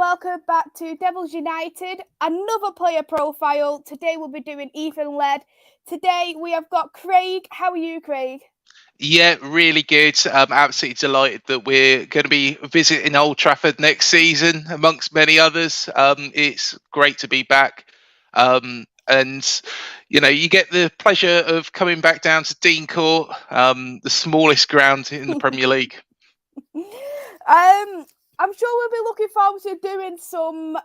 welcome back to Devils United, another player profile. Today we'll be doing Ethan Laird. Today we have got Craig. How are you, Craig? Yeah, really good. I'm absolutely delighted that we're going to be visiting Old Trafford next season, amongst many others. It's great to be back. And, you get the pleasure of coming back down to Dean Court, the smallest ground in the Premier League. I'm sure we'll be looking forward to doing some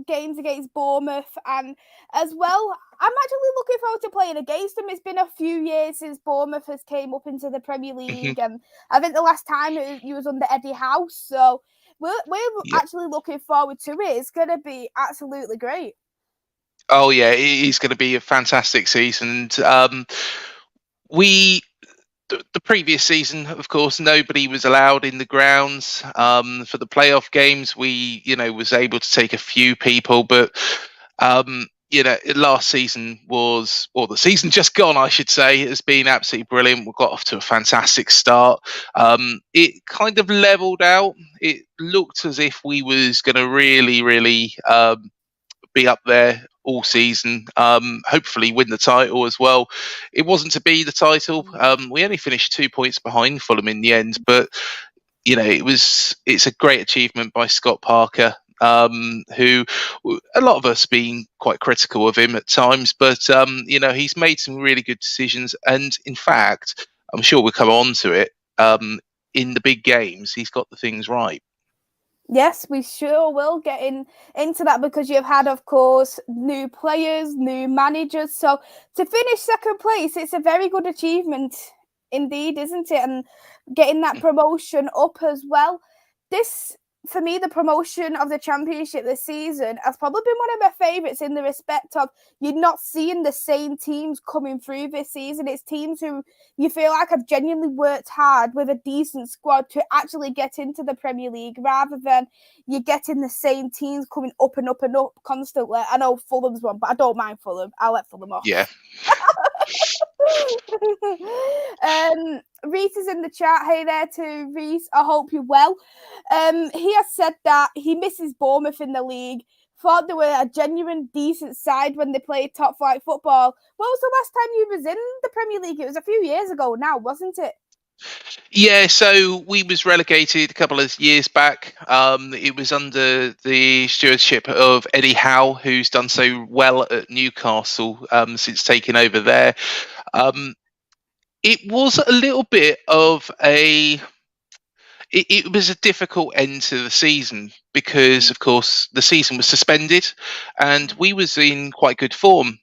games against Bournemouth, and as well, I'm actually looking forward to playing against them. It's been a few years since Bournemouth has came up into the Premier League, and I think the last time you was under Eddie Howe, so we're actually looking forward to it. It's going to be absolutely great. Oh yeah, it is going to be a fantastic season. The previous season, of course, nobody was allowed in the grounds. For the playoff games, we, was able to take a few people, but, last season the season just gone, I should say, has been absolutely brilliant. We got off to a fantastic start. It kind of leveled out. It looked as if we was going to really, really be up there all season, hopefully win the title as well. It wasn't to be the title. We only finished 2 points behind Fulham in the end, but it's a great achievement by Scott Parker, who a lot of us been quite critical of him at times, but he's made some really good decisions, and in fact, I'm sure we'll come on to it, in the big games he's got the things right. Yes, we sure will get into that, because you've had, of course, new players, new managers. So to finish second place, it's a very good achievement indeed, isn't it? And getting that promotion up as well. This, for me, the promotion of the Championship this season has probably been one of my favourites, in the respect of you're not seeing the same teams coming through this season. It's teams who you feel like have genuinely worked hard with a decent squad to actually get into the Premier League, rather than you're getting the same teams coming up and up and up constantly. I know Fulham's one, but I don't mind Fulham. I'll let Fulham off. Yeah. Reese is in the chat. Hey there to Reese. I hope you're well. He has said that he misses Bournemouth in the league. Thought they were a genuine decent side when they played top flight football. When was the last time you was in the Premier League? It was a few years ago now, wasn't it? Yeah, so we was relegated a couple of years back. It was under the stewardship of Eddie Howe, who's done so well at Newcastle since taking over there. It was a little bit of it was a difficult end to the season, because, of course, the season was suspended and we was in quite good form.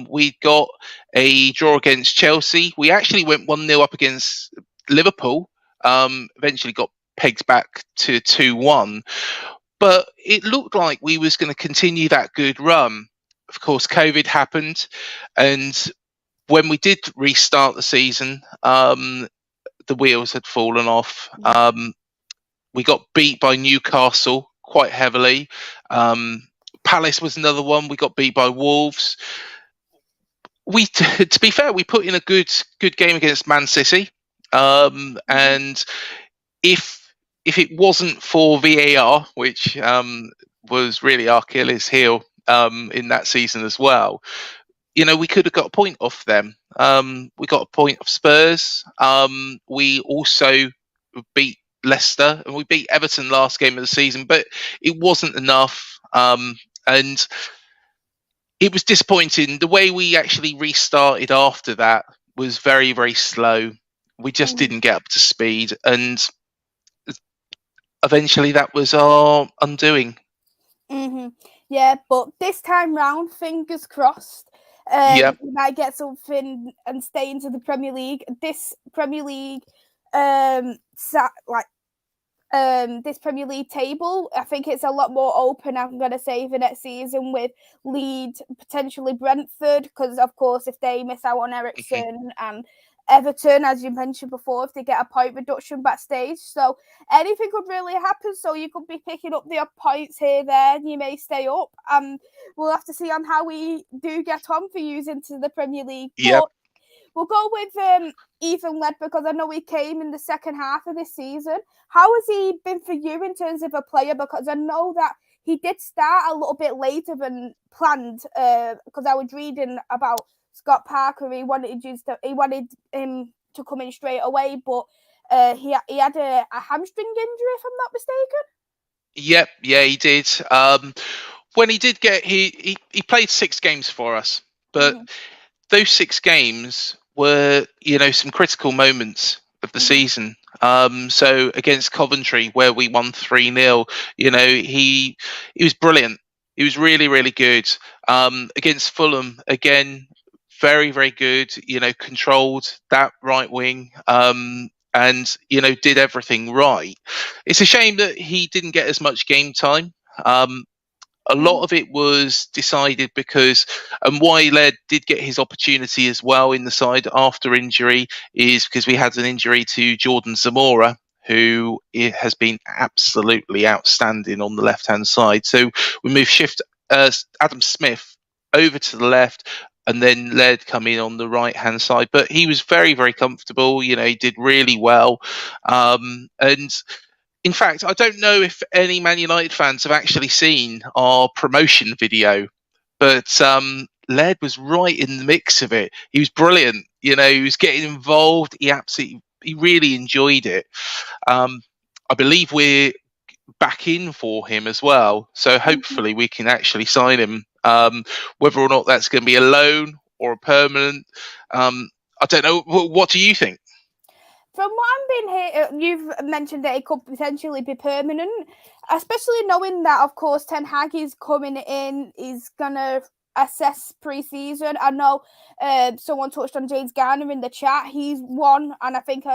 We got a draw against Chelsea. We actually went 1-0 up against Liverpool. Eventually got pegged back to 2-1. But it looked like we was going to continue that good run. Of course, COVID happened, and when we did restart the season, the wheels had fallen off. We got beat by Newcastle quite heavily. Palace was another one. We got beat by Wolves. To be fair, we put in a good game against Man City. And if it wasn't for VAR, which was really our Achilles heel in that season as well, we could have got a point off them. We got a point off Spurs. We also beat Leicester, and we beat Everton last game of the season, but it wasn't enough. And it was disappointing. The way we actually restarted after that was very, very slow. We just didn't get up to speed, and eventually that was our undoing. Yeah, but this time round, fingers crossed, we might get something and stay into the Premier League. This Premier League, this Premier League table, I think it's a lot more open, I'm going to say, for next season, with Leeds, potentially Brentford, because, of course, if they miss out on Ericsson and Everton, as you mentioned before, if they get a point reduction backstage. So anything could really happen. So you could be picking up the points here, there, and you may stay up. We'll have to see on how we do get on for you into the Premier League. Yep. But we'll go with Ethan Laird, because I know he came in the second half of this season. How has he been for you in terms of a player? Because I know that he did start a little bit later than planned because I was reading about Scott Parker. He wanted him to come in straight away, but he had a hamstring injury, if I'm not mistaken. Yep, yeah, he did. When he did get he played 6 games for us, but those 6 games were, some critical moments of the season. So against Coventry, where we won 3-0, he was brilliant. He was really, really good. Against Fulham, again, very, very good. Controlled that right wing. And did everything right. It's a shame that he didn't get as much game time. A lot of it was decided because, and why Laird did get his opportunity as well in the side after injury, is because we had an injury to Jordan Zamora, who has been absolutely outstanding on the left-hand side. So we shift Adam Smith over to the left, and then Laird come in on the right-hand side. But he was very, very comfortable. He did really well. And in fact, I don't know if any Man United fans have actually seen our promotion video, but Laird was right in the mix of it. He was brilliant. He was getting involved. He really enjoyed it. I believe we're back in for him as well, so hopefully we can actually sign him. Whether or not that's going to be a loan or a permanent, I don't know. What do you think? From what I'm being here, you've mentioned that it could potentially be permanent, especially knowing that, of course, Ten Hag is coming in, is going to assess pre-season. I know someone touched on James Garner in the chat. He's one, and I think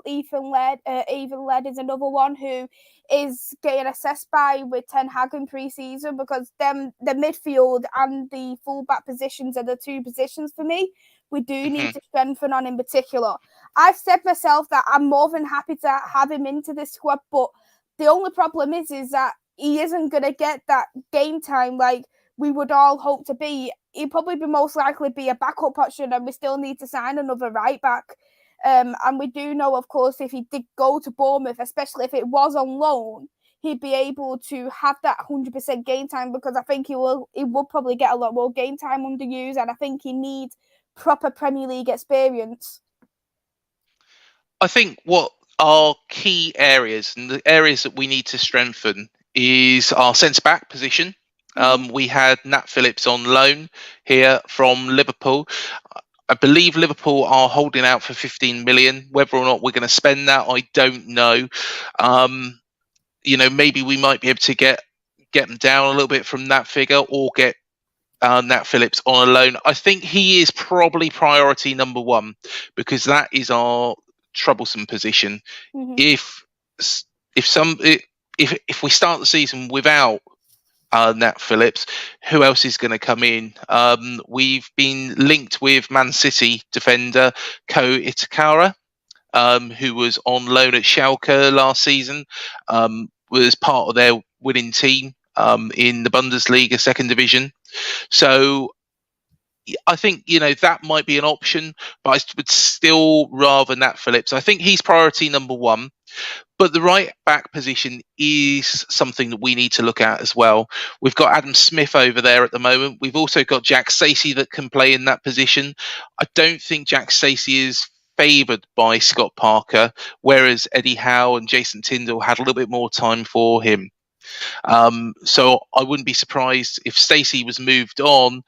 Ethan Laird is another one who is getting assessed by with Ten Hag in pre-season, because the midfield and the fullback positions are the 2 positions for me we do need to strengthen on in particular. I've said myself that I'm more than happy to have him into this squad, but the only problem is that he isn't going to get that game time like we would all hope to be. He'd probably most likely be a backup option, and we still need to sign another right back. And we do know, of course, if he did go to Bournemouth, especially if it was on loan, he'd be able to have that 100% game time, because I think he will probably get a lot more game time underused, and I think he needs proper Premier League experience. I think what our key areas and the areas that we need to strengthen is our centre-back position. We had Nat Phillips on loan here from Liverpool. I believe Liverpool are holding out for 15 million. Whether or not we're going to spend that, I don't know. Maybe we might be able to get them down a little bit from that figure, or get Nat Phillips on a loan. I think he is probably priority number 1, because that is our troublesome position. If we start the season without Nat Phillips, who else is going to come in? We've been linked with Man City defender Ko Itakara, who was on loan at Schalke last season, was part of their winning team in the Bundesliga 2nd division. So I think, that might be an option, but I would still rather Nat Phillips. I think he's priority number 1. But the right back position is something that we need to look at as well. We've got Adam Smith over there at the moment. We've also got Jack Stacey that can play in that position. I don't think Jack Stacey is favoured by Scott Parker, whereas Eddie Howe and Jason Tindall had a little bit more time for him. So I wouldn't be surprised if Stacey was moved on,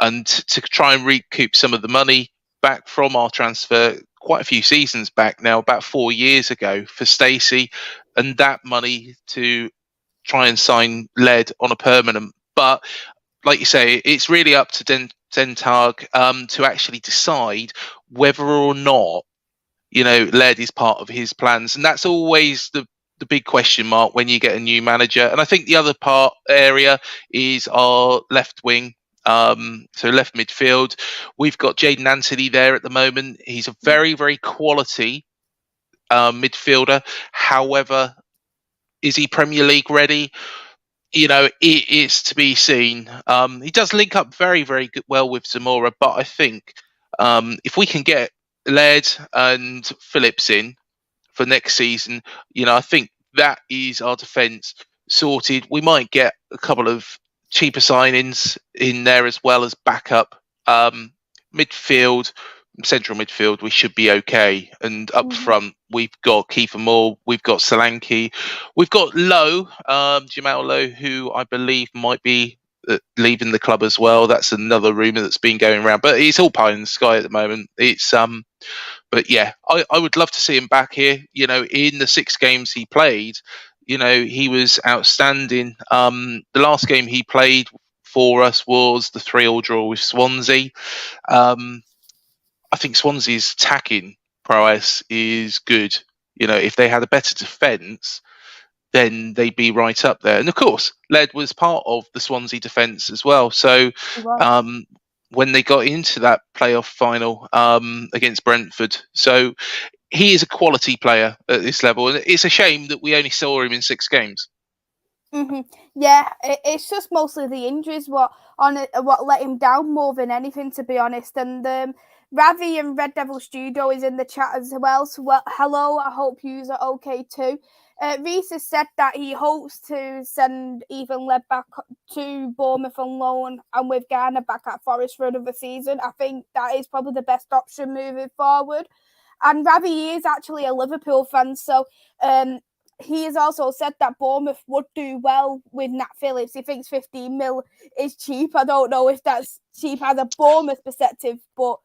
and to try and recoup some of the money back from our transfer quite a few seasons back now, about 4 years ago, for Stacey, and that money to try and sign Laird on a permanent. But like you say, it's really up to Ten Hag to actually decide whether or not Laird is part of his plans, and that's always the big question mark when you get a new manager. And I think the other area is our left wing. So left midfield, we've got Jaden Anthony there at the moment. He's a very, very quality midfielder. However, is he Premier League ready? It is to be seen. He does link up very, very well with Zamora, but I think if we can get Laird and Phillips in for next season, I think that is our defence sorted. We might get a couple of cheaper signings in there as well as backup. Midfield, central midfield, we should be okay. And up front, we've got Kiefer Moore, we've got Solanke, we've got Lowe, Jamal Lowe, who I believe might be leaving the club as well. That's another rumour that's been going around, but it's all pie in the sky at the moment. But yeah, I would love to see him back here. In the 6 games he played, he was outstanding. The last game he played for us was the 3-3 draw with Swansea. I think Swansea's attacking prowess is good. If they had a better defence, then they'd be right up there. And of course, Laird was part of the Swansea defence as well. So when they got into that playoff final against Brentford, so he is a quality player at this level. And it's a shame that we only saw him in 6 games. Yeah, it's just mostly the injuries what let him down more than anything, to be honest. And Ravi and Red Devil Studio is in the chat as well. So hello, I hope you are okay too. Reese has said that he hopes to send Ethan Laird back to Bournemouth on loan and with Garner back at Forest for another season. I think that is probably the best option moving forward. And Ravi is actually a Liverpool fan, so he has also said that Bournemouth would do well with Nat Phillips. He thinks 15 mil is cheap. I don't know if that's cheap as a Bournemouth perspective, but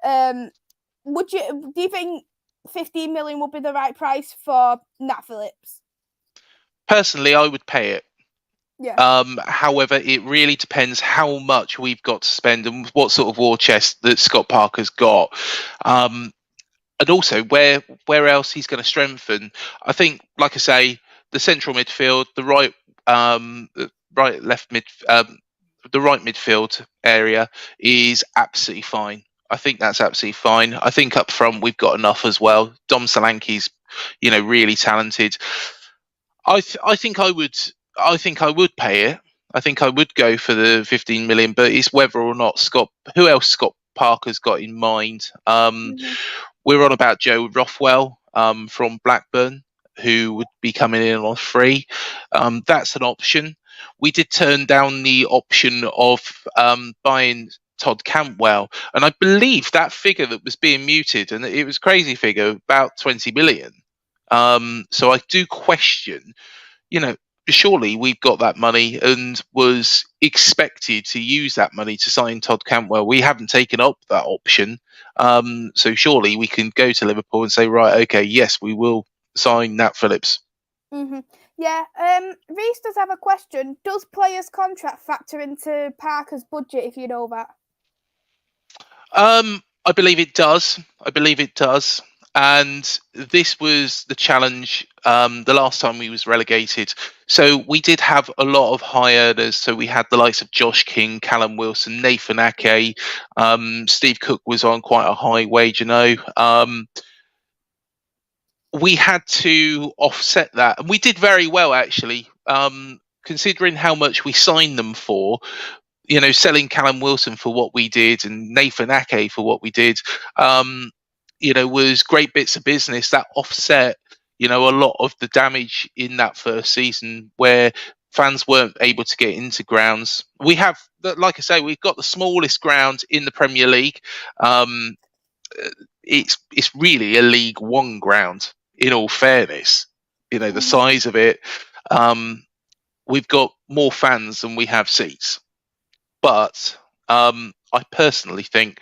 do you think 15 million would be the right price for Nat Phillips? Personally, I would pay it. Yeah. However, it really depends how much we've got to spend and what sort of war chest that Scott Parker's got. And also where else he's going to strengthen. I think, like I say, the central midfield, the right midfield area is absolutely fine. I think that's absolutely fine. I think up front we've got enough as well. Dom Solanke's, really talented. I think I would pay it. I think I would go for the 15 million, but it's whether or not who else Scott Parker's got in mind. We're on about Joe Rothwell from Blackburn, who would be coming in on free. That's an option. We did turn down the option of buying Todd Cantwell, and I believe that figure that was being muted, and it was a crazy figure, about 20 million. So I do question, surely we've got that money and was expected to use that money to sign Todd Cantwell. We haven't taken up that option. So surely we can go to Liverpool and say, right, okay, yes, we will sign Nat Phillips. Yeah. Reese does have a question. Does players' contract factor into Parker's budget, if you know that? I believe it does. And this was the challenge the last time we was relegated. So we did have a lot of high earners. So we had the likes of Josh King, Callum Wilson, Nathan Ake. Steve Cook was on quite a high wage, we had to offset that. And we did very well, actually, considering how much we signed them for. Selling Callum Wilson for what we did and Nathan Ake for what we did. Was great bits of business that offset, a lot of the damage in that first season where fans weren't able to get into grounds. We have, like I say, we've got the smallest ground in the Premier League. It's really a League One ground, in all fairness. The size of it. We've got more fans than we have seats. But I personally think,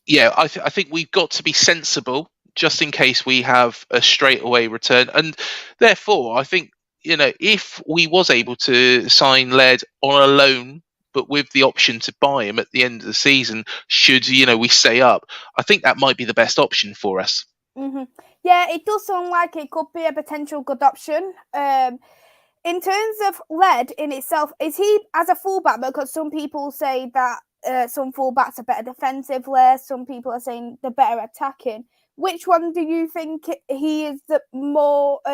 I think we've got to be sensible just in case we have a straightaway return. And therefore, I think, if we was able to sign Laird on a loan, but with the option to buy him at the end of the season, should, we stay up, I think that might be the best option for us. Yeah, it does sound like it could be a potential good option. In terms of Laird in itself, is he as a fullback? Because some people say that some fullbacks are better defensively. Some people are saying they're better attacking. Which one do you think he is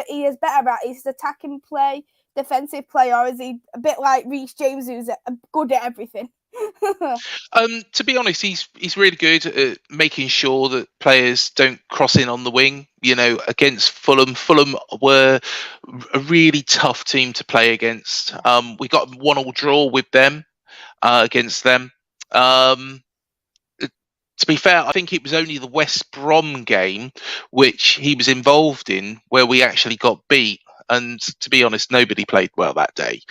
he is better at? Is it attacking play, defensive play, or is he a bit like Reece James, who's good at everything? To be honest, he's really good at making sure that players don't cross in on the wing. Against Fulham, Fulham were a really tough team to play against. We got 1-1 draw with them against them. To be fair, I think it was only the West Brom game which he was involved in where we actually got beat. And to be honest, nobody played well that day.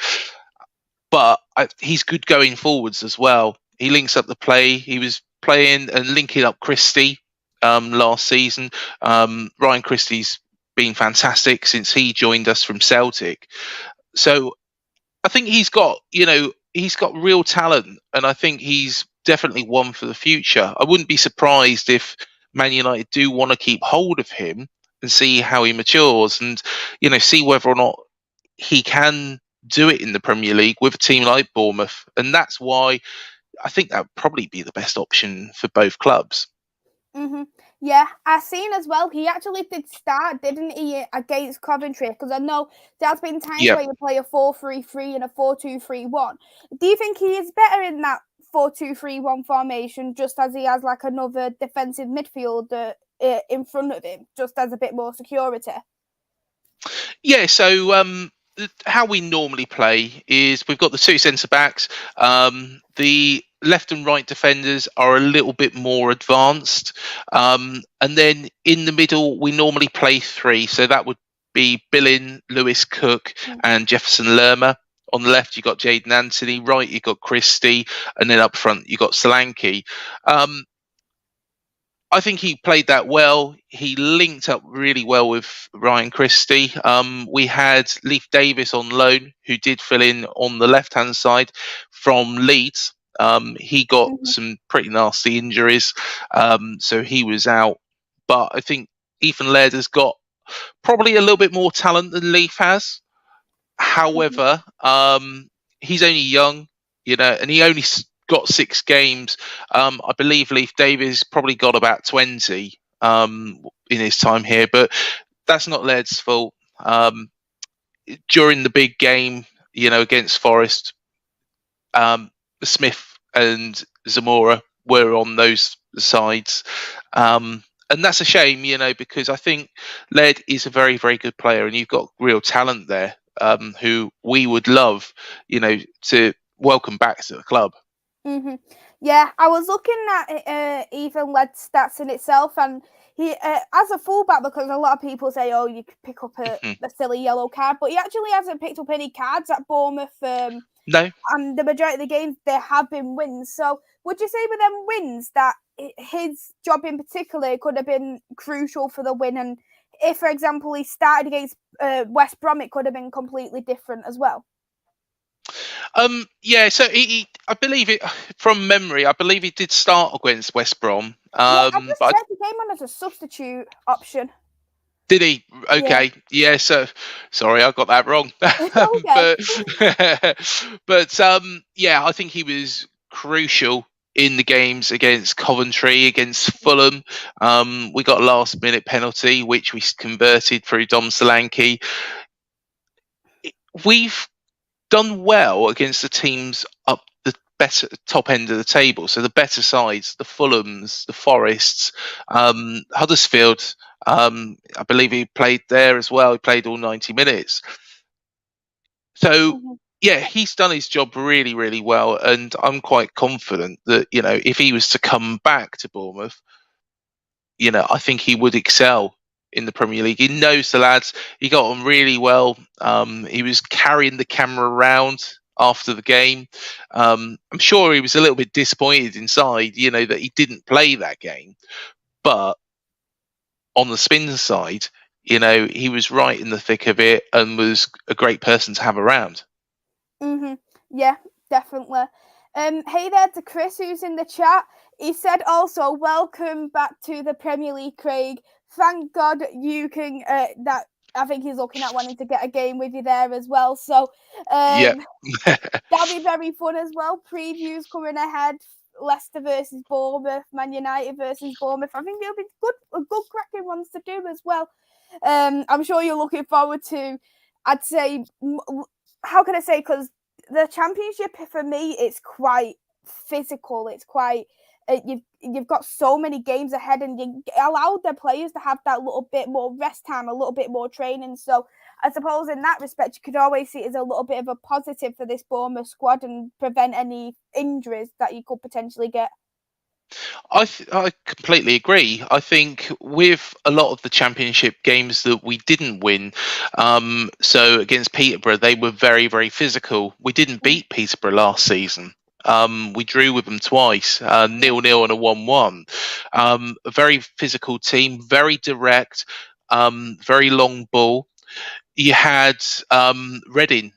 But he's good going forwards as well. He links up the play. He was playing and linking up Christie last season. Ryan Christie's been fantastic since he joined us from Celtic. So I think he's got real talent, and I think he's definitely one for the future. I wouldn't be surprised if Man United do want to keep hold of him and see how he matures, and see whether or not he can do it in the Premier League with a team like Bournemouth. And that's why I think that would probably be the best option for both clubs. Mm-hmm. Yeah, I seen as well. He actually did start, didn't he, against Coventry? Because I know there's been times where you play a 4-3-3 and a 4-2-3-1. Do you think he is better in that 4-2-3-1 formation, just as he has like another defensive midfielder in front of him, just as a bit more security? Yeah. So how we normally play is we've got the two centre backs. The left and right defenders are a little bit more advanced, and then in the middle we normally play three. So that would be Billin, Lewis Cook, and Jefferson Lerma. On the left you got Jaden Anthony, right you got Christie, and then up front you got Solanke. I think he played that well. He linked up really well with Ryan Christie. We had Leif Davis on loan, who did fill in on the left-hand side from Leeds. He got some pretty nasty injuries, so he was out. But I think Ethan Laird has got probably a little bit more talent than Leif has. However, he's only young, and he only got 6 games. I believe Leif Davis probably got about 20 in his time here, but that's not Laird's fault. During the big game, against Forest, Smith and Zamora were on those sides. And that's a shame, because I think Laird is a very, very good player, and you've got real talent there, who we would love, to welcome back to the club. Mm-hmm. Yeah, I was looking at Ethan Laird's stats in itself, and he, as a fullback, because a lot of people say, "Oh, you could pick up a silly yellow card," but he actually hasn't picked up any cards at Bournemouth. No, and the majority of the games there have been wins. So, would you say with them wins that his job in particular could have been crucial for the win? And if, for example, he started against West Brom, it could have been completely different as well. Yeah, so I believe it from memory. I believe he did start against West Brom. I just said he came on as a substitute option. Did he? Okay, yeah. So sorry, I got that wrong. but yeah, I think he was crucial in the games against Coventry, against Fulham. We got a last-minute penalty, which we converted through Dom Solanke. We've done well against the teams up the better top end of the table, so the better sides, the Fulhams, the Forests, Huddersfield. I believe he played there as well. He played all 90 minutes. So yeah, he's done his job really, really well, and I'm quite confident that if he was to come back to Bournemouth, I think he would excel in the Premier League. He knows the lads. He got on really well. He was carrying the camera around after the game. I'm sure he was a little bit disappointed inside, that he didn't play that game. But on the spin side, he was right in the thick of it and was a great person to have around. Yeah, definitely. Hey there to Chris, who's in the chat. He said also, welcome back to the Premier League, Craig. Thank God you can, that I think he's looking at wanting to get a game with you there as well. So yeah. that'll be very fun as well. Previews coming ahead. Leicester versus Bournemouth, Man United versus Bournemouth. I think it'll be good cracking ones to do as well. I'm sure you're looking forward to, I'd say, how can I say, because the Championship for me, it's quite physical. It's quite you've got so many games ahead, and you allowed their players to have that little bit more rest time, a little bit more training. So I suppose in that respect, you could always see it as a little bit of a positive for this Bournemouth squad and prevent any injuries that you could potentially get. I completely agree. I think with a lot of the championship games that we didn't win, so against Peterborough, they were very, very physical. We didn't beat Peterborough last season. We drew with them twice, 0-0 and a 1-1. A very physical team, very direct, very long ball. You had Reading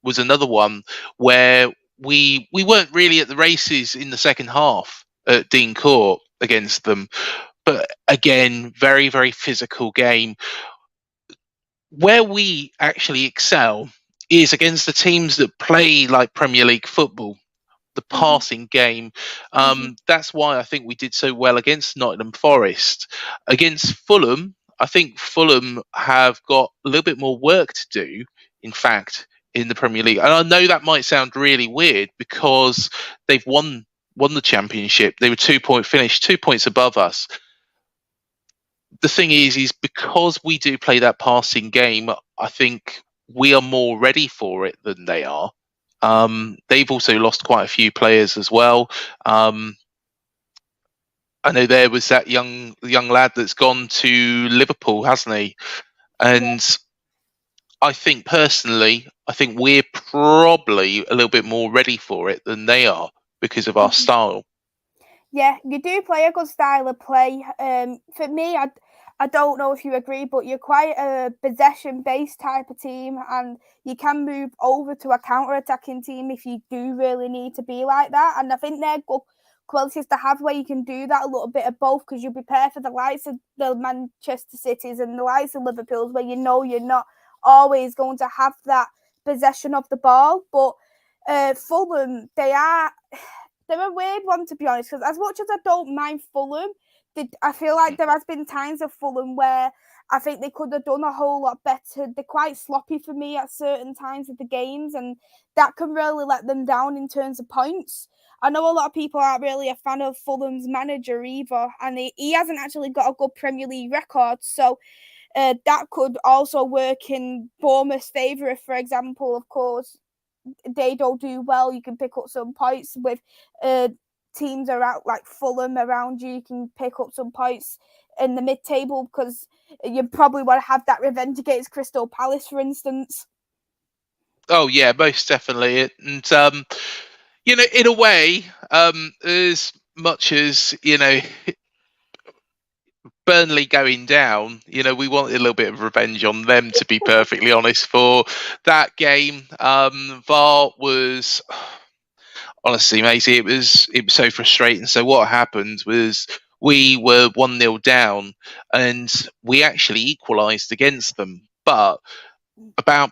was another one where we weren't really at the races in the second half at Dean Court against them, but again, very, very physical game. Where we actually excel is against the teams that play like Premier League football, the passing game. That's why I think we did so well against Nottingham Forest. Against Fulham, I think Fulham have got a little bit more work to do, in fact, in the Premier League. And I know that might sound really weird because they've won the championship. They were 2-point finish, 2 points above us. The thing is because we do play that passing game, I think we are more ready for it than they are. They've also lost quite a few players as well. I know there was that young lad that's gone to Liverpool, hasn't he? And I think personally, we're probably a little bit more ready for it than they are because of our style. Yeah, you do play a good style of play. For me, I don't know if you agree, but you're quite a possession-based type of team, and you can move over to a counter-attacking team if you do really need to be like that. And I think they're good qualities to have where you can do that, a little bit of both, because you'll prepare for the likes of the Manchester Cities and the likes of Liverpool's, where you know you're not always going to have that possession of the ball. But Fulham, they're a weird one, to be honest, because as much as I don't mind Fulham, I feel like there has been times of Fulham where I think they could have done a whole lot better. They're quite sloppy for me at certain times of the games, and that can really let them down in terms of points. I know a lot of people aren't really a fan of Fulham's manager either, and he hasn't actually got a good Premier League record, so that could also work in Bournemouth's favour if, for example, of course, they don't do well. You can pick up some points with teams around like Fulham around you. You can pick up some points in the mid-table because you probably want to have that revenge against Crystal Palace, for instance. Oh yeah, most definitely. And in a way, as much as Burnley going down, we wanted a little bit of revenge on them, to be perfectly honest, for that game. VAR was honestly, Maisy, it was so frustrating. So what happened was we were 1-0 down and we actually equalised against them. But about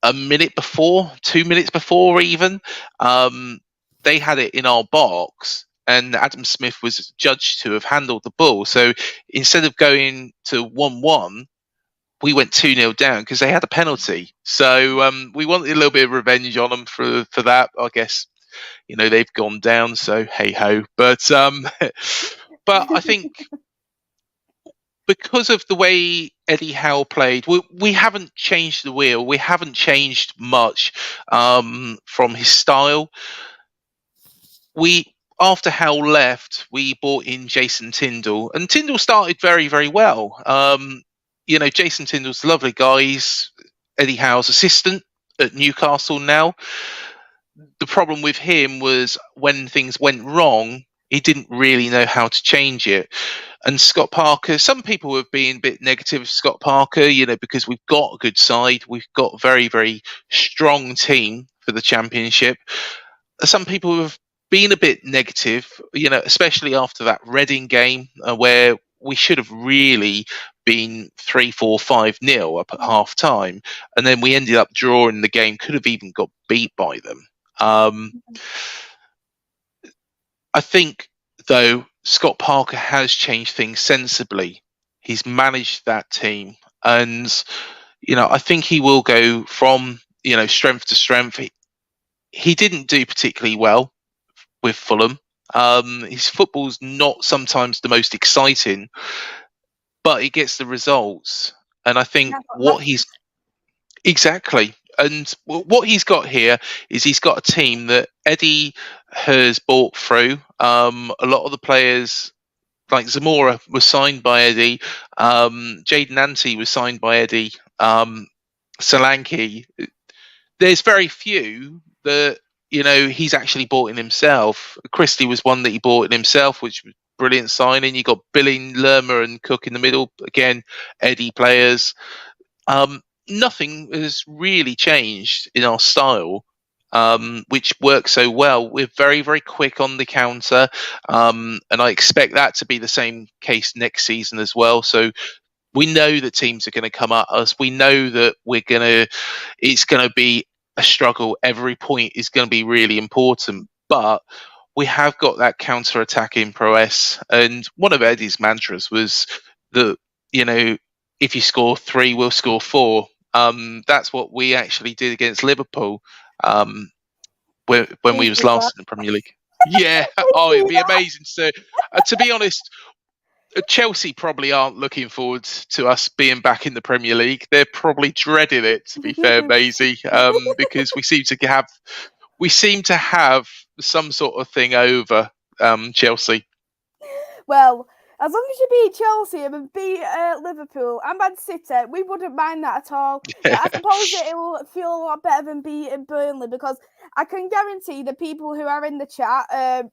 a minute before, 2 minutes before even, they had it in our box and Adam Smith was judged to have handled the ball. So instead of going to 1-1, we went 2-0 down because they had a penalty. So we wanted a little bit of revenge on them for that. I guess, they've gone down, so hey ho. But I think because of the way Eddie Howe played, we haven't changed the wheel. We haven't changed much from his style. After Howe left, we brought in Jason Tindall, and Tindall started very, very well. Jason Tindall's a lovely guy. He's Eddie Howe's assistant at Newcastle now. The problem with him was when things went wrong, he didn't really know how to change it. And Scott Parker, some people have been a bit negative of Scott Parker, because we've got a good side. We've got a very, very strong team for the championship. Some people have been a bit negative, especially after that Reading game where we should have really been 3-4, 5-0 up at half time. And then we ended up drawing the game, could have even got beat by them. I think, though, Scott Parker has changed things sensibly. He's managed that team. And, I think he will go from, strength to strength. He didn't do particularly well with Fulham. His football's not sometimes the most exciting, but he gets the results. And I think That's what what he's matters. exactly, and what he's got here is he's got a team that Eddie has bought through. A lot of the players, like Zamora, was signed by Eddie. Jaden Ante was signed by Eddie. Solanke. There's very few that he's actually bought in himself. Christie was one that he bought in himself, which was brilliant signing. You got Billing, Lerma, and Cook in the middle. Again, Eddie players. Nothing has really changed in our style, which works so well. We're very, very quick on the counter, and I expect that to be the same case next season as well. So we know that teams are going to come at us. We know that it's going to be a struggle. Every point is going to be really important, but we have got that counter attack in prowess. And one of Eddie's mantras was that, if you score 3, we'll score 4. That's what we actually did against Liverpool when we Please was do that. last in the Premier League. Yeah. Oh, it'd be amazing. So, to be honest, Chelsea probably aren't looking forward to us being back in the Premier League. They're probably dreading it, to be fair, Maisy, because we seem to have some sort of thing over Chelsea. Well, as long as you beat Chelsea and beat Liverpool and Man City, we wouldn't mind that at all. I suppose it will feel a lot better than beating Burnley, because I can guarantee the people who are in the chat,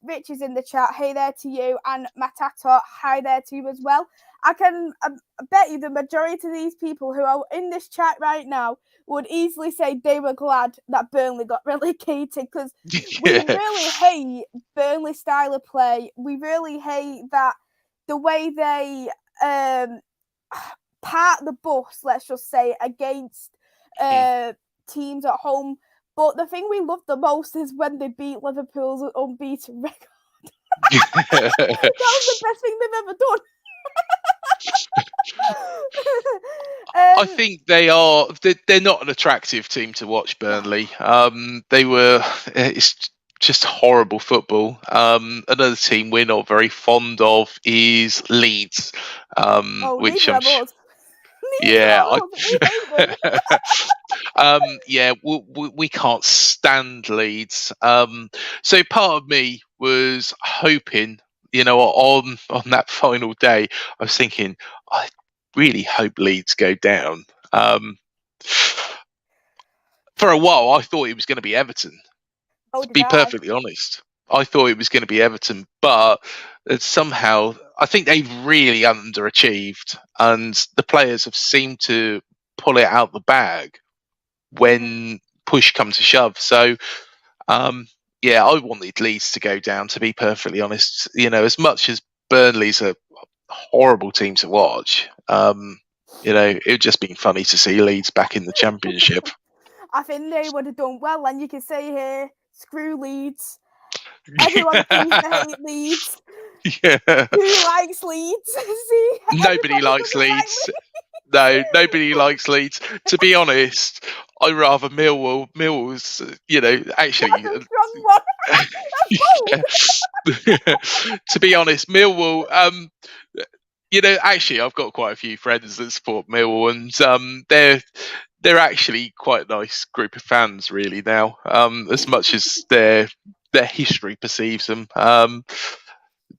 Rich is in the chat, hey there to you, and Matata, hi there to you as well. I can bet you the majority of these people who are in this chat right now would easily say they were glad that Burnley got relegated, because we really hate Burnley's style of play. We really hate that the way they part the bus, let's just say, against teams at home. But the thing we love the most is when they beat Liverpool's unbeaten record. That was the best thing they've ever done. I think they're not an attractive team to watch, Burnley. It's just horrible football. Another team we're not very fond of is Leeds. Which I'm yeah, we hate them. yeah, we can't stand Leeds. So part of me was hoping, on that final day, I was thinking, I really hope Leeds go down. For a while, I thought it was going to be Everton. To be perfectly honest, I thought it was going to be Everton, but somehow I think they've really underachieved, and the players have seemed to pull it out the bag when push comes to shove. So, yeah, I wanted Leeds to go down, to be perfectly honest. As much as Burnley's a horrible team to watch, it would just been funny to see Leeds back in the Championship. I think they would have done well, and you can say here, screw Leeds. Everyone seems to hate Leeds. Yeah. Who likes Leeds? See, nobody likes Leeds. No, nobody likes Leeds. To be honest, I rather Millwall. Millwall's, actually. To be honest, Millwall. Actually, I've got quite a few friends that support Millwall, and they're actually quite a nice group of fans, really, now. As much as their history perceives them.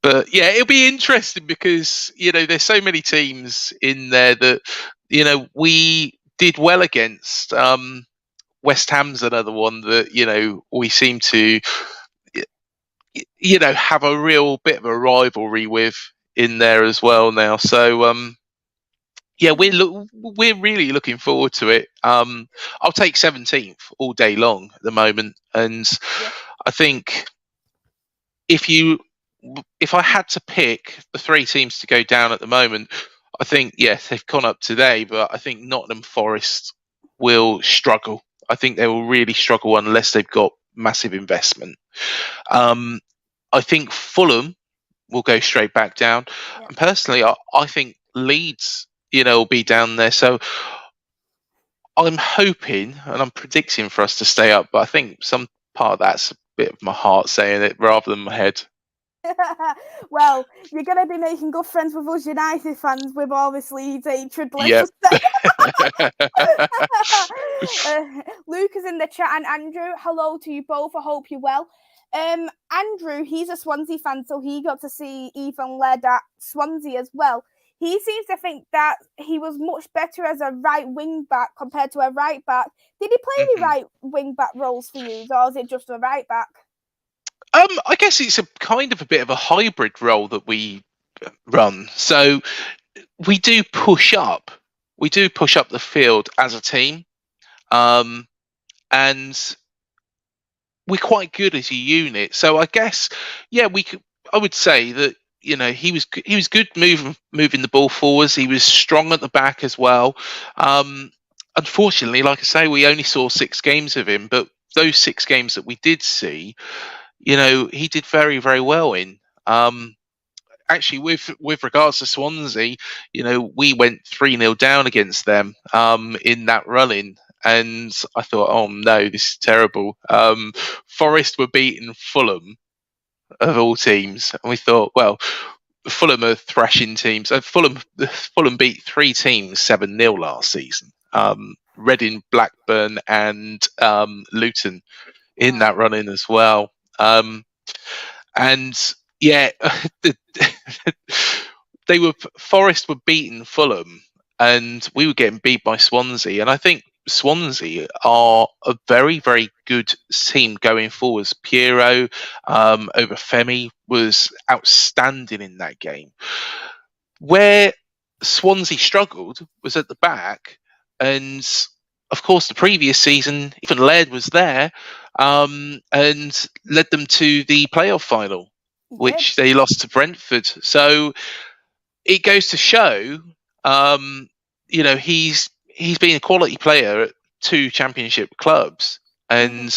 But yeah, it'll be interesting because there's so many teams in there that we did well against. West Ham's another one that we seem to have a real bit of a rivalry with in there as well now. So yeah, we're really looking forward to it. I'll take 17th all day long at the moment, and I think if I had to pick the 3 teams to go down at the moment, I think, yes, they've gone up today, but I think Nottingham Forest will struggle. I think they will really struggle unless they've got massive investment. I think Fulham will go straight back down. Yeah. And personally, I think Leeds, will be down there. So I'm hoping and I'm predicting for us to stay up, but I think some part of that's a bit of my heart saying it rather than my head. Well, you're going to be making good friends with us United fans with all this Leeds hatred, let's Yep. just say. Luke is in the chat, and Andrew, hello to you both. I hope you're well. Andrew, he's a Swansea fan, so he got to see Ethan Laird at Swansea as well. He seems to think that he was much better as a right wing back compared to a right back. Did he play any right wing back roles for you, or is it just a right back? I guess it's a kind of a bit of a hybrid role that we run. So we do push up. We do push up the field as a team. And we're quite good as a unit. So I guess, yeah, I would say that, he was good moving the ball forwards. He was strong at the back as well. Unfortunately, like I say, we only saw 6 games of him, but those 6 games that we did see, he did very, very well in. Actually, with regards to Swansea, we went 3-0 down against them in that run-in. And I thought, oh no, this is terrible. Forest were beating Fulham, of all teams. And we thought, well, Fulham are thrashing teams. Fulham beat 3 teams 7-0 last season. Reading, Blackburn and Luton in that run-in as well. And yeah, Forest were beating Fulham, and we were getting beat by Swansea. And I think Swansea are a very, very good team going forwards. Piero over Femi was outstanding in that game. Where Swansea struggled was at the back, and of course the previous season Ethan Laird was there and led them to the playoff final, which they lost to Brentford. So it goes to show, he's been a quality player at 2 championship clubs, and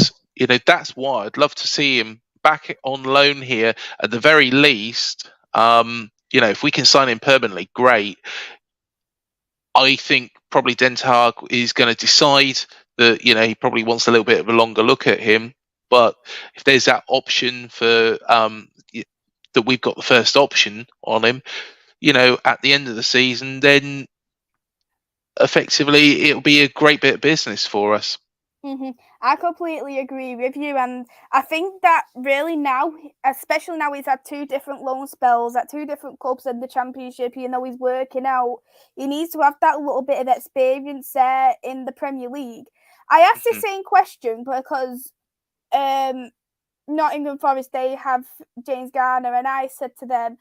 that's why I'd love to see him back on loan here at the very least. If we can sign him permanently, great. I think probably Den Haag is going to decide that he probably wants a little bit of a longer look at him. But if there's that option for that we've got the first option on him, at the end of the season, then effectively it'll be a great bit of business for us. I completely agree with you, and I think that really now, especially now he's had 2 different loan spells at 2 different clubs in the Championship, he's working out, he needs to have that little bit of experience there in the Premier League. I asked the same question because Nottingham Forest, they have James Garner, and I said to them,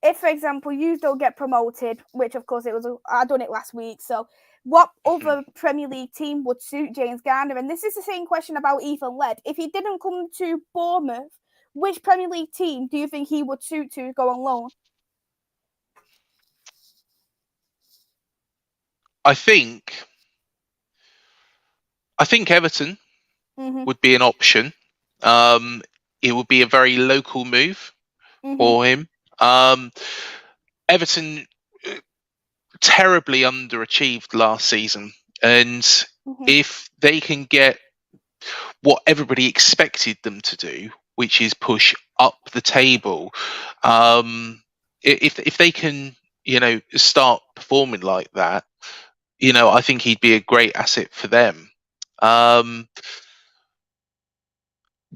if, for example, you don't get promoted, which of course I done it last week, so what other Premier League team would suit James Garner? And this is the same question about Ethan Laird. If he didn't come to Bournemouth, which Premier League team do you think he would suit to go on loan? I think Everton would be an option. It would be a very local move for him. Everton terribly underachieved last season, and if they can get what everybody expected them to do, which is push up the table, if they can start performing like that, I think he'd be a great asset for them.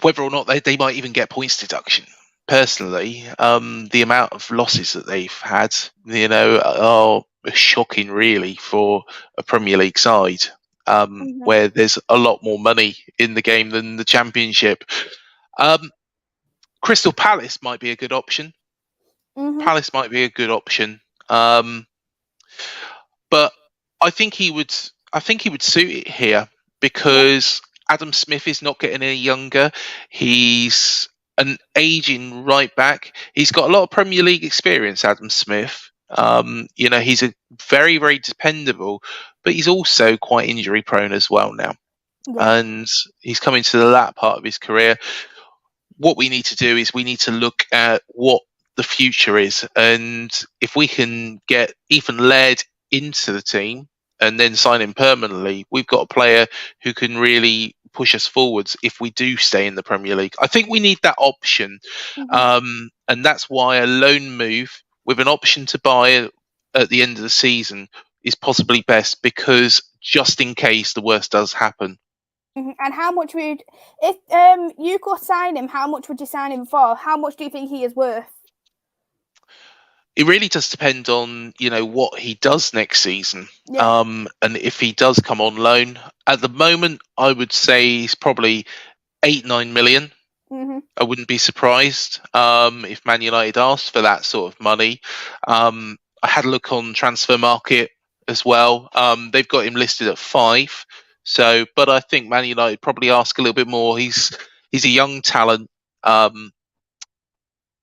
Whether or not they might even get points deduction. Personally, the amount of losses that they've had, are shocking, really, for a Premier League side, where there's a lot more money in the game than the Championship. Crystal Palace might be a good option. Palace might be a good option, but I think he would suit it here because Adam Smith is not getting any younger. He's an aging right back. He's got a lot of Premier League experience, Adam Smith. He's a very, very dependable, but he's also quite injury prone as well now. And he's coming to the latter part of his career. What we need to do is we need to look at what the future is. And if we can get Ethan Laird into the team and then sign him permanently, we've got a player who can really push us forwards if we do stay in the Premier League. I think we need that option, and that's why a loan move with an option to buy at the end of the season is possibly best, because just in case the worst does happen. And how much would, if you could sign him, how much would you sign him for? How much do you think he is worth? It really does depend on, what he does next season. Yeah. And if he does come on loan, at the moment, I would say he's probably 8-9 million. I wouldn't be surprised if Man United asked for that sort of money. I had a look on Transfer Market as well. They've got him listed at 5. So, but I think Man United probably ask a little bit more. He's a young talent.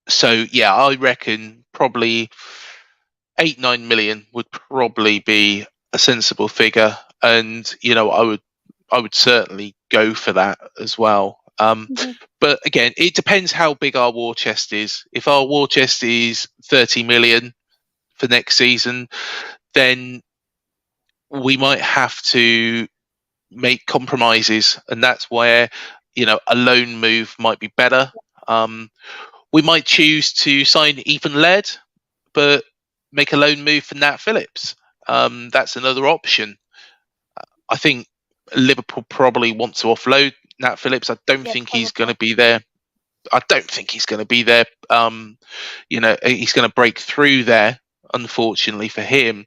So yeah, I reckon probably 8-9 million would probably be a sensible figure, and I would certainly go for that as well. But again, it depends how big our war chest is. If our war chest is 30 million for next season, then we might have to make compromises, and that's where a loan move might be better. We might choose to sign Ethan Laird, but make a loan move for Nat Phillips. That's another option. I think Liverpool probably want to offload Nat Phillips. I don't think he's going to be there. I don't think he's going to be there. He's going to break through there, unfortunately for him.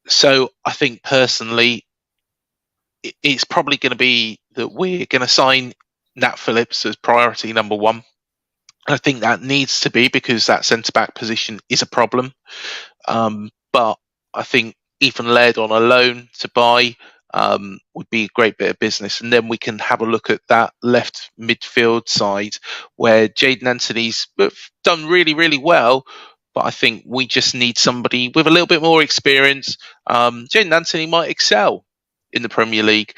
So I think personally, it's probably going to be that we're going to sign Nat Phillips as priority number 1. I think that needs to be, because that centre-back position is a problem. But I think Ethan Laird on a loan to buy would be a great bit of business. And then we can have a look at that left midfield side, where Jadon Anthony's done really, really well. But I think we just need somebody with a little bit more experience. Jadon Anthony might excel in the Premier League.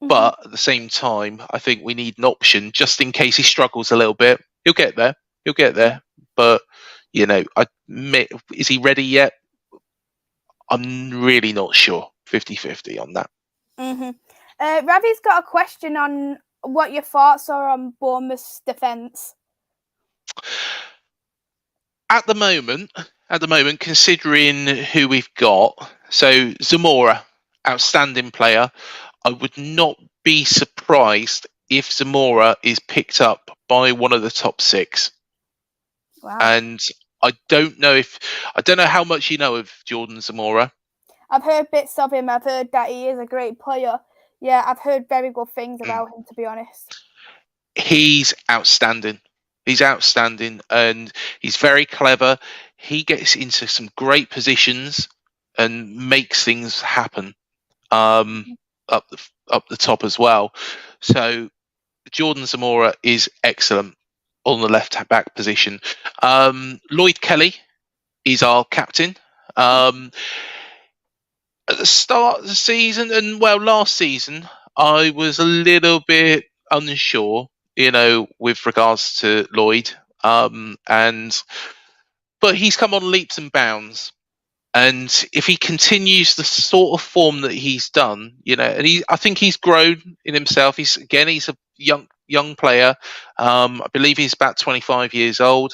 But at the same time, I think we need an option just in case he struggles a little bit. He'll get there. But, is he ready yet? I'm really not sure. 50-50 on that. Ravi's got a question on what your thoughts are on Bournemouth's defence. At the moment, considering who we've got, so Zamora, outstanding player. I would not be surprised if Zamora is picked up by one of the top 6. Wow. And I don't know how much you know of Jordan Zamora. I've heard bits of him. I've heard that he is a great player. Yeah, I've heard very good things about him, to be honest. He's outstanding. And he's very clever. He gets into some great positions and makes things happen up the top as well. So Jordan Zamora is excellent on the left back position. Lloyd Kelly is our captain. At the start of the season, and last season, I was a little bit unsure, with regards to Lloyd. But he's come on leaps and bounds. And if he continues the sort of form that he's done, and I think he's grown in himself. He's a young player. I believe he's about 25 years old.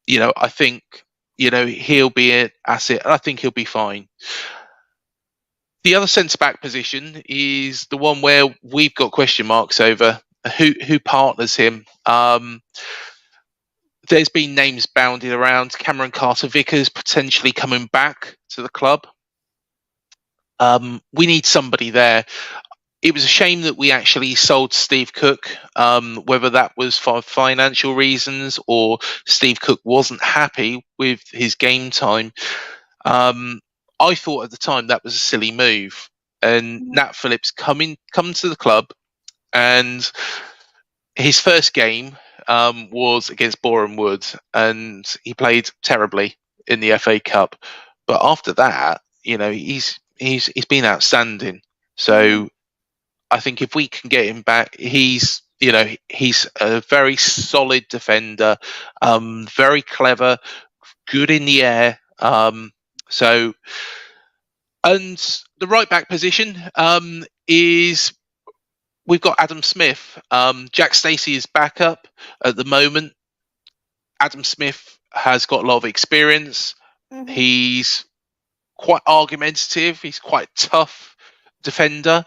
I think, he'll be an asset, and I think he'll be fine. The other centre-back position is the one where we've got question marks over who partners him. There's been names bounded around. Cameron Carter-Vickers potentially coming back to the club. We need somebody there. It was a shame that we actually sold Steve Cook, whether that was for financial reasons or Steve Cook wasn't happy with his game time. I thought at the time that was a silly move. And Nat Phillips come to the club, and his first game was against Boreham Wood, and he played terribly in the FA Cup. But after that, he's been outstanding. So I think if we can get him back, he's a very solid defender, very clever, good in the air. And the right back position is we've got Adam Smith. Jack Stacey is back up at the moment. Adam Smith has got a lot of experience. Mhm. He's quite argumentative. He's quite tough defender.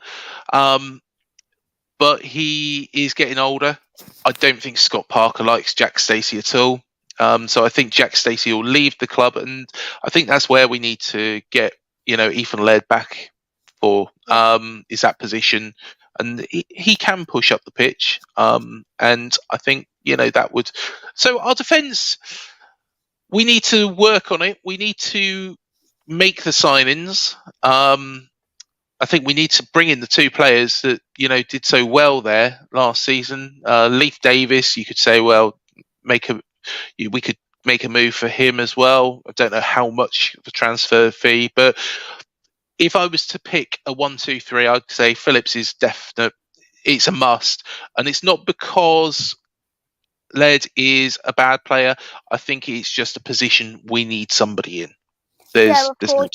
But he is getting older. I don't think Scott Parker likes Jack Stacey at all. So I think Jack Stacey will leave the club, and I think that's where we need to get, Ethan Laird back for is that position, and he can push up the pitch. And I think that would. So our defence, we need to work on it. We need to make the signings. I think we need to bring in the two players that did so well there last season. Leif Davis, you could say, well, we could make a move for him as well. I don't know how much of a transfer fee, but if I was to pick a 1-2-3, I'd say Phillips is definite. It's a must, and it's not because Laird is a bad player. I think it's just a position we need somebody in. Of course,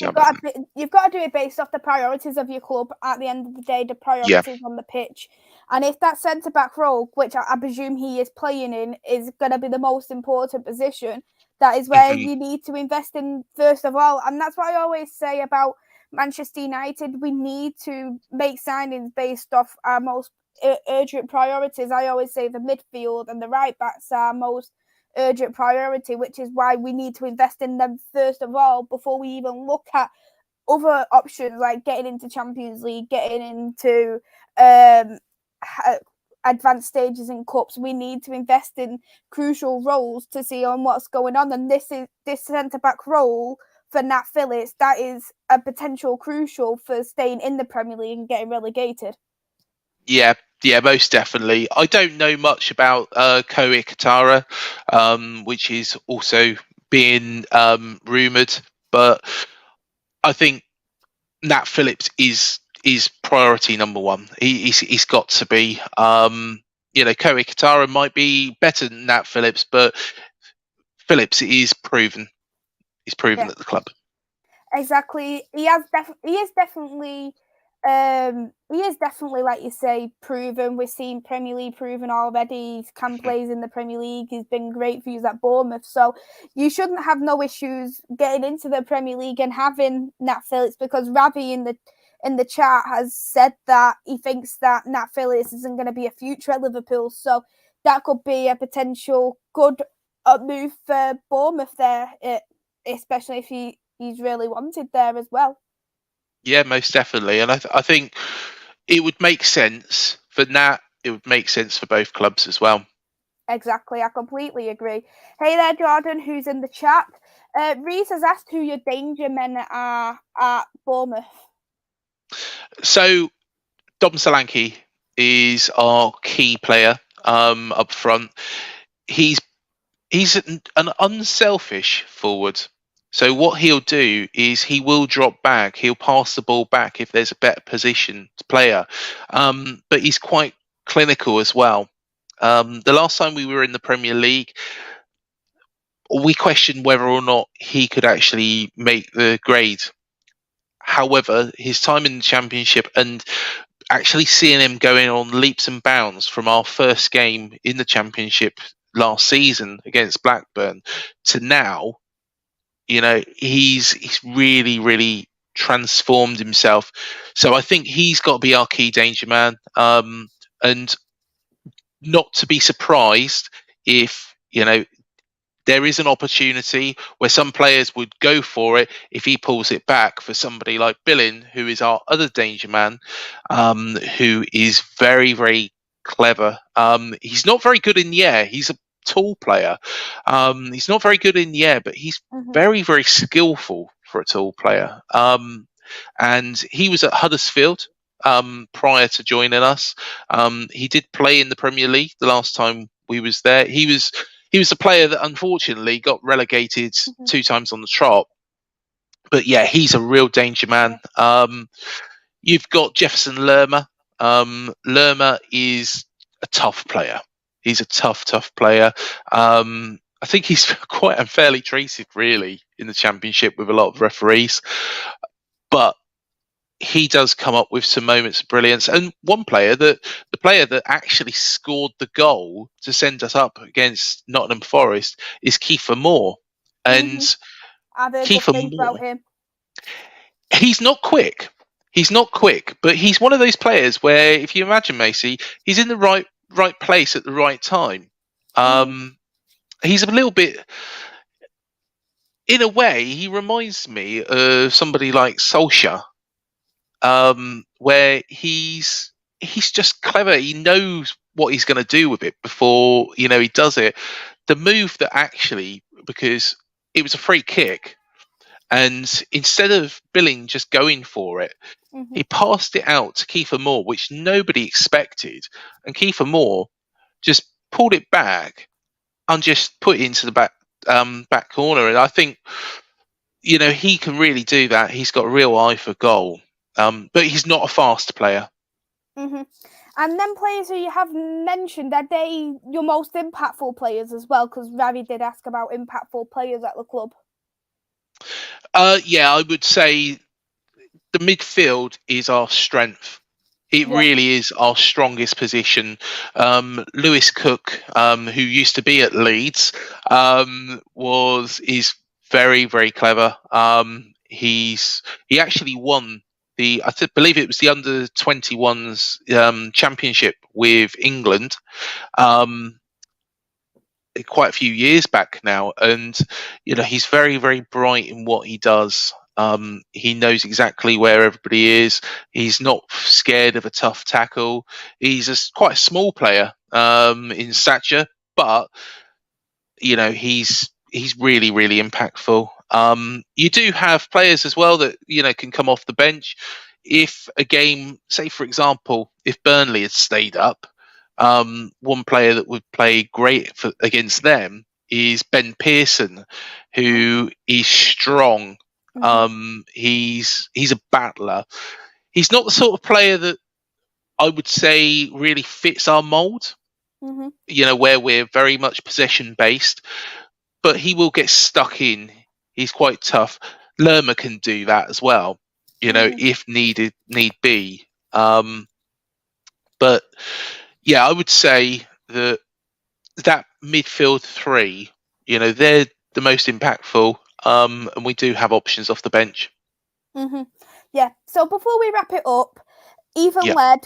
you've got to do it based off the priorities of your club. At the end of the day, the priorities on the pitch, and if that centre back role, which I presume he is playing in, is going to be the most important position, that is where you need to invest in first of all. And that's what I always say about Manchester United. We need to make signings based off our most urgent priorities. I always say the midfield and the right backs are most urgent priority, which is why we need to invest in them first of all before we even look at other options like getting into Champions League, getting into advanced stages in cups. We need to invest in crucial roles to see on what's going on, and this centre back role for Nat Phillips, that is a potential crucial for staying in the Premier League and getting relegated. Yeah, most definitely. I don't know much about Koei Katara, which is also being rumoured, but I think Nat Phillips is priority number one. He's got to be. Koei Katara might be better than Nat Phillips, but Phillips is proven. He's proven at the club. Exactly. He is definitely, like you say, proven. We've seen Premier League proven already. He can plays in the Premier League. He's been great for you at Bournemouth. So you shouldn't have no issues getting into the Premier League and having Nat Phillips, because Ravi in the chat has said that he thinks that Nat Phillips isn't going to be a future at Liverpool. So that could be a potential good move for Bournemouth there, especially if he's really wanted there as well. Yeah, most definitely. And I think it would make sense for Nat. It would make sense for both clubs as well. Exactly. I completely agree. Hey there, Jordan, who's in the chat. Reese has asked who your danger men are at Bournemouth. So Dom Solanke is our key player up front. He's an unselfish forward. So what he'll do is he will drop back. He'll pass the ball back if there's a better position player. But he's quite clinical as well. The last time we were in the Premier League, we questioned whether or not he could actually make the grade. However, his time in the Championship and actually seeing him going on leaps and bounds from our first game in the Championship last season against Blackburn to now, he's really, really transformed himself. So I think he's got to be our key danger man, and not to be surprised if there is an opportunity where some players would go for it if he pulls it back for somebody like Billing, who is our other danger man, who is very, very clever. He's not very good in the air. He's a tall player. He's not very good in the air, but he's very, very skillful for a tall player. And he was at Huddersfield prior to joining us. He did play in the Premier League the last time we was there. He was a player that unfortunately got relegated 2 times on the trot. But yeah, he's a real danger man. You've got Jefferson Lerma. Lerma is a tough player. He's a tough player. I think he's quite unfairly treated, really, in the Championship with a lot of referees. But he does come up with some moments of brilliance. And the player that actually scored the goal to send us up against Nottingham Forest is Kiefer Moore. And I've heard good Kiefer things about Moore, him. he's not quick. He's not quick, but he's one of those players where, if you imagine Maisy, he's in the right place at the right time. He's a little bit, in a way, he reminds me of somebody like Solskjaer, where he's just clever. He knows what he's going to do with it before he does it. The move that actually, because it was a free kick, and instead of Billing just going for it, he passed it out to Kiefer Moore, which nobody expected, and Kiefer Moore just pulled it back and just put it into the back corner. And I think he can really do that. He's got a real eye for goal. But he's not a fast player. And then players who you have mentioned, are they your most impactful players as well? Because Ravi did ask about impactful players at the club. Yeah, I would say the midfield is our strength. It really is our strongest position. Lewis Cook, who used to be at Leeds, is very, very clever. He actually won I believe it was the under 21s championship with England quite a few years back now, and he's very, very bright in what he does. He knows exactly where everybody is. He's not scared of a tough tackle. He's quite a small player in stature, but he's really, really impactful. You do have players as well that can come off the bench. If a game, say for example, if Burnley had stayed up, one player that would play great against them is Ben Pearson, who is strong. He's a battler. He's not the sort of player that I would say really fits our mould, where we're very much possession based, but he will get stuck in. He's quite tough. Lerma can do that as well, if need be. But yeah, I would say that midfield three, they're the most impactful, and we do have options off the bench. Yeah. So before we wrap it up, Ethan Laird,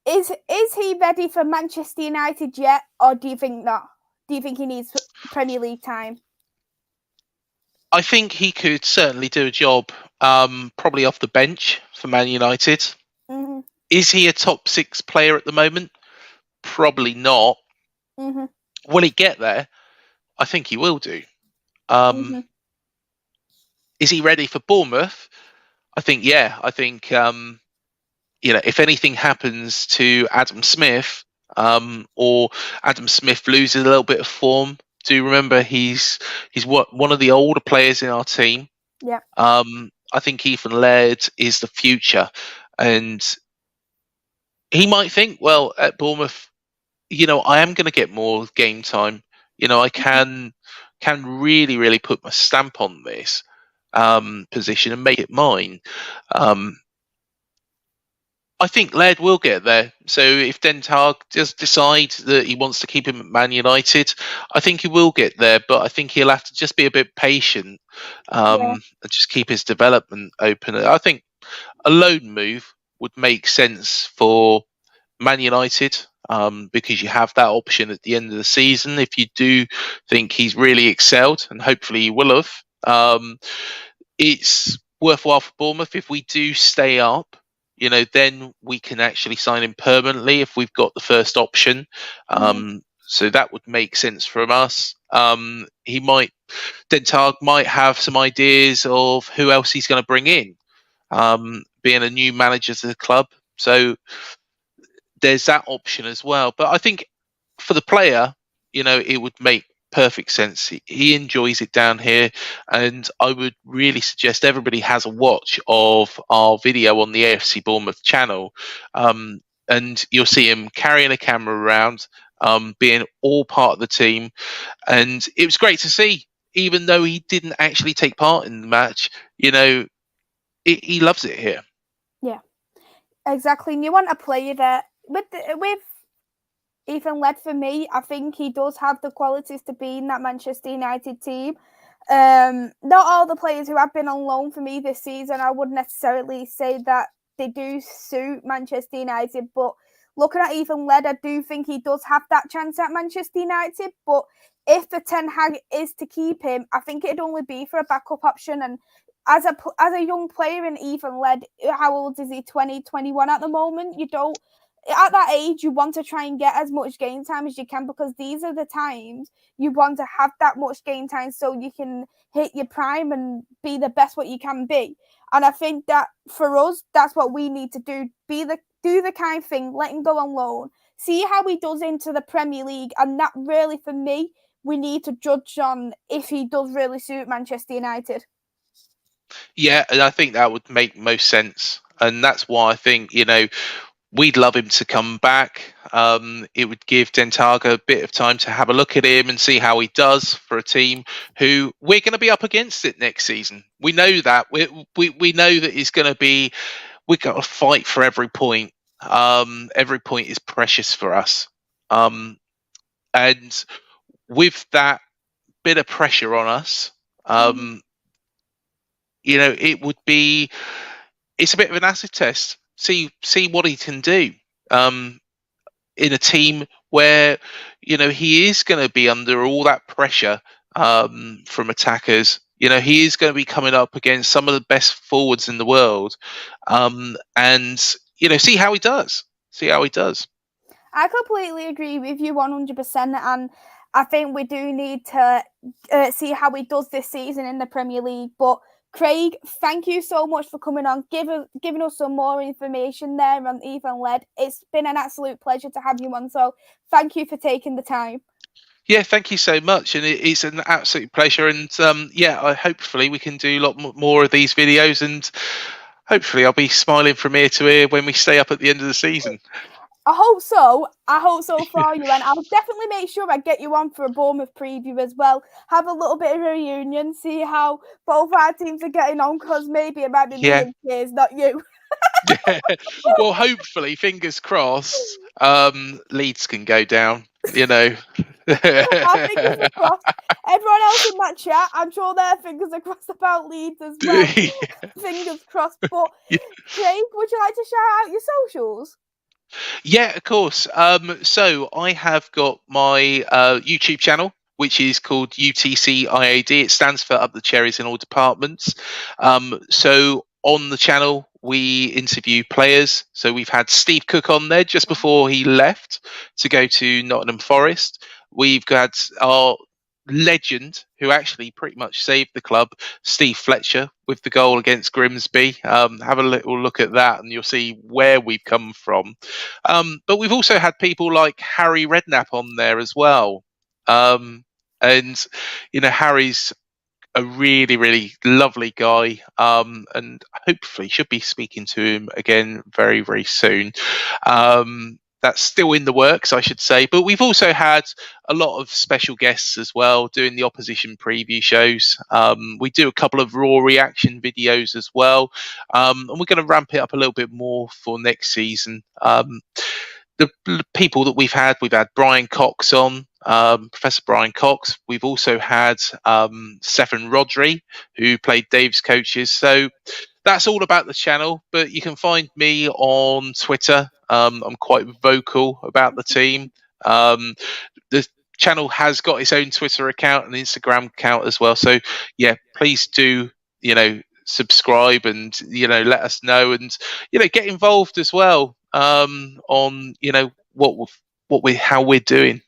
is he ready for Manchester United yet, or do you think not? Do you think he needs Premier League time? I think he could certainly do a job, probably off the bench for Man United. Is he a top 6 player at the moment? Probably not. Will he get there? I think he will do. Is he ready for Bournemouth? I think, yeah. I think, if anything happens to Adam Smith, or Adam Smith loses a little bit of form, do remember he's one of the older players in our team. Yeah. I think Ethan Laird is the future, and he might think, well, at Bournemouth, I am going to get more game time. I can really, really put my stamp on this position and make it mine. I think Laird will get there. So if Den Hag does decide that he wants to keep him at Man United, I think he will get there. But I think he'll have to just be a bit patient and just keep his development open. I think a loan move would make sense for Man United, because you have that option at the end of the season if you do think he's really excelled, and hopefully he will have. It's worthwhile for Bournemouth if we do stay up. Then we can actually sign him permanently if we've got the first option. So that would make sense from us. Den Hag might have some ideas of who else he's going to bring in, being a new manager to the club. So there's that option as well. But I think for the player, it would make perfect sense. He enjoys it down here, and I would really suggest everybody has a watch of our video on the AFC Bournemouth channel, and you'll see him carrying a camera around, being all part of the team, and it was great to see. Even though he didn't actually take part in the match, he loves it here. Exactly, and you want a player that with Ethan Laird, for me, I think he does have the qualities to be in that Manchester United team. Not all the players who have been on loan for me this season, I wouldn't necessarily say that they do suit Manchester United, but looking at Ethan Laird, I do think he does have that chance at Manchester United. But if the Ten Hag is to keep him, I think it'd only be for a backup option. And as a young player in Ethan Laird, how old is he? 20, 21 at the moment. You don't At that age, you want to try and get as much game time as you can, because these are the times you want to have that much game time so you can hit your prime and be the best what you can be. And I think that for us, that's what we need to do. Do the kind thing, let him go on loan, see how he does into the Premier League, and that really, for me, we need to judge on if he does really suit Manchester United. Yeah, and I think that would make most sense. And that's why I think, we'd love him to come back. It would give Dentaga a bit of time to have a look at him and see how he does for a team who we're going to be up against it next season. We know that. We know that he's going to be. We've got to fight for every point. Every point is precious for us. And with that bit of pressure on us, it would be. It's a bit of an acid test. See what he can do in a team where he is going to be under all that pressure from attackers. He is going to be coming up against some of the best forwards in the world, and see how he does. See how he does. I completely agree with you 100%, and I think we do need to see how he does this season in the Premier League. But Craig, thank you so much for coming on, giving us some more information there on Ethan Laird. It's been an absolute pleasure to have you on, so thank you for taking the time. Yeah, thank you so much, and it's an absolute pleasure. And hopefully we can do a lot more of these videos, and hopefully I'll be smiling from ear to ear when we stay up at the end of the season. I hope so. For you, and I'll definitely make sure I get you on for a Bournemouth preview as well. Have a little bit of a reunion, see how both our teams are getting on, because maybe it might be me and Piers, not you. Well, hopefully, fingers crossed, Leeds can go down. Our fingers are crossed. Everyone else in that chat, I'm sure their fingers are crossed about Leeds as well. Fingers crossed. But Craig, would you like to shout out your socials? Yeah, of course. So I have got my YouTube channel, which is called UTCIAD. It stands for Up the Cherries in All Departments. So on the channel, we interview players. So we've had Steve Cook on there just before he left to go to Nottingham Forest. We've got our legend who actually pretty much saved the club, Steve Fletcher, with the goal against Grimsby. Have a little look at that and you'll see where we've come from. But we've also had people like Harry Redknapp on there as well. And Harry's a really, really lovely guy, and hopefully should be speaking to him again very, very soon. That's still in the works, I should say. But we've also had a lot of special guests as well doing the opposition preview shows. We do a couple of raw reaction videos as well. And we're going to ramp it up a little bit more for next season. The people that we've had Brian Cox on, Professor Brian Cox. We've also had Stefan Rodri, who played Dave's coaches. So that's all about the channel, but you can find me on Twitter. I'm quite vocal about the team. The channel has got its own Twitter account and Instagram account as well. So yeah, please do, subscribe and, let us know and, get involved as well on, how we're doing.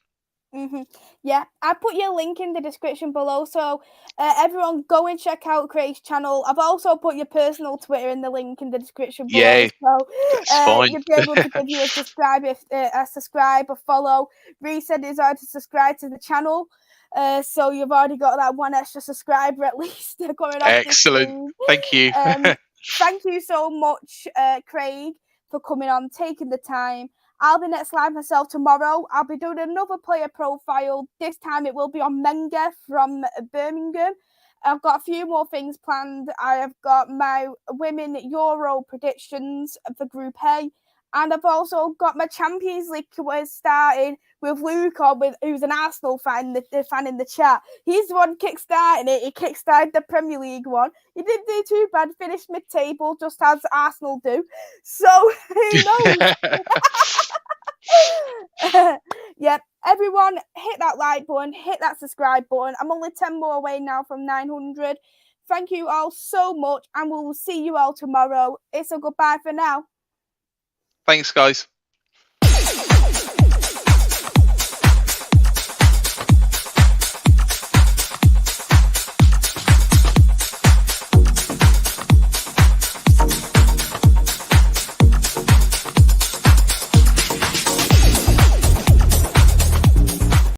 Mm-hmm. Yeah, I put your link in the description below, so everyone go and check out Craig's channel. I've also put your personal Twitter in the link in the description below, Yeah, so fine. you'll be able to give you a subscribe, a follow. Reece said he's already subscribed to the channel, so you've already got that one extra subscriber at least coming off. Excellent, thank you. Thank you so much, Craig, for coming on, taking the time. I'll be next live myself tomorrow. I'll be doing another player profile. This time it will be on Menga from Birmingham. I've got a few more things planned. I have got my Women Euro predictions for Group A. And I've also got my Champions League quiz starting with Luca, who's an Arsenal fan, the fan in the chat. He's the one kickstarting it. He kickstarted the Premier League one. He didn't do too bad, finished mid-table, just as Arsenal do. So, who knows? Yep, everyone, hit that like button, hit that subscribe button. I'm only 10 more away now from 900. Thank you all so much, and we will see you all tomorrow. It's a goodbye for now. Thanks, guys.